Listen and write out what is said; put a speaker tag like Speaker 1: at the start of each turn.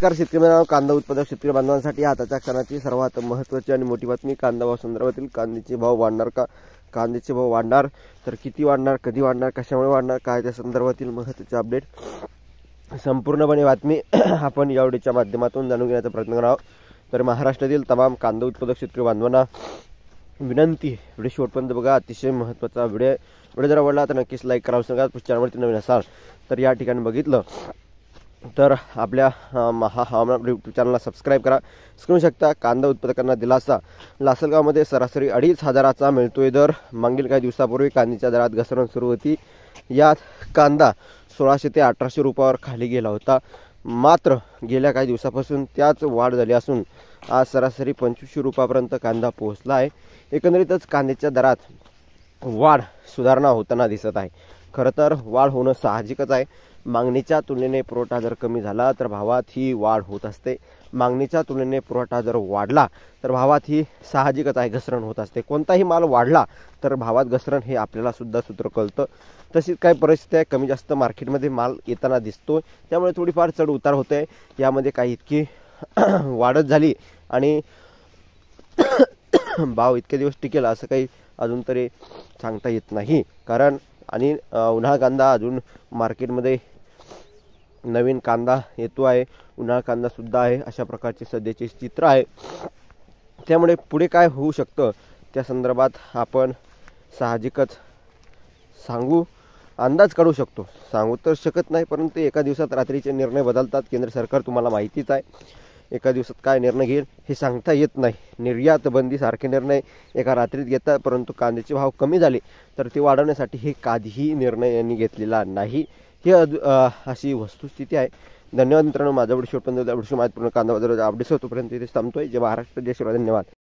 Speaker 1: नमस्कार शेतकरी बांधव, कांदा उत्पादक शेतकरी बांधवांसाठी आताच्या क्षणाची सर्वात महत्त्वाची आणि मोठी बातमी। कांदा भाव संदर्भातील कांद्याचे भाव वाढणार का, कांद्याचे भाव वाढणार तर किती वाढणार, कधी वाढणार, कशामुळे वाढणार, काय त्या संदर्भातील महत्त्वाचे अपडेट संपूर्णपणे बातमी आपण या व्हिडिओच्या माध्यमातून जाणून घेण्याचा प्रयत्न करणार आहोत। तर महाराष्ट्रातील तमाम कांदा उत्पादक शेतकरी बांधवांना विनंती, व्हिडिओ शेवटपर्यंत बघा, अतिशय महत्त्वाचा व्हिडिओ जर आवडला तर नक्कीच लाईक करा। सांगा चॅनलवरती नवीन असाल तर या ठिकाणी बघितलं तर आपल्या हवामान यूट्यूब चॅनलला सबस्क्राईब करा। समजू शकता कांदा उत्पादकांना दिलासा, लासलगावमध्ये सरासरी 2,500चा मिळतोय दर। मागील काही दिवसापूर्वी कांद्याच्या दरात घसरण सुरू होती। यात कांदा 1600 ते 1800 रुपयावर खाली गेला होता, मात्र गेल्या काही दिवसापासून त्याच वाढ झाली असून आज सरासरी 2500 रुपयापर्यंत कांदा पोहोचला आहे। एकंदरीतच कांद्याच्या दरात वाढ सुधारणा होताना दिसत आहे। खरं तर वाढ होणं साहजिकच आहे। मागणीच्या तुलनेने पुरवठा जर कमी झाला तर भावात ही वाढ होत असते। मागणीच्या तुलनेने पुरवठा जर वाढला तर भावात ही साहजिकच आहे घसरण होत असते। कोणताही माल वाढला तर भावात घसरण हे आपल्याला सुद्धा सूत्र कळतं। तशीच काही परिस्थिती आहे, कमी जास्त मार्केटमध्ये माल येताना दिसतो, त्यामुळे थोडीफार चढ उतार होते। यामध्ये काही इतकी वाढत झाली आणि भाव इतके दिवस टिकेल असं काही अजून तरी सांगता येत नाही। कारण आणि उन्हाळा कांदा अजून मार्केटमध्ये नवीन कांदा येतो आहे, उन्हाळा कांदा सुद्धा आहे, अशा प्रकारचे सध्याचे चित्र आहे। त्यामुळे पुढे काय होऊ शकतं त्या संदर्भात आपण साहजिकच अंदाज काढू शकतो, सांगू तर शकत नाही, परंतु एका दिवसात रात्रीचे निर्णय बदलतात। केंद्र सरकार तुम्हाला माहितीच आहे, एका दिवसात काय निर्णय घेईल हे सांगता येत नाही। निर्यात बंदी सारखे निर्णय एका रात्रीत घेतात, परंतु कांद्याचे भाव कमी झाले तर ते वाढवण्यासाठी हे कधीही निर्णय यांनी घेतलेला नाही। ही अशी वस्तुस्थिती आहे। धन्यवाद मित्रांनो, माझा व्हिडिओ शेवटपर्यंत माहितीपूर्ण कांदा बाजाराचा अपडेट्स होतोपर्यंत इथे थांबतोय। जय महाराष्ट्र, जय शिवराय, धन्यवाद।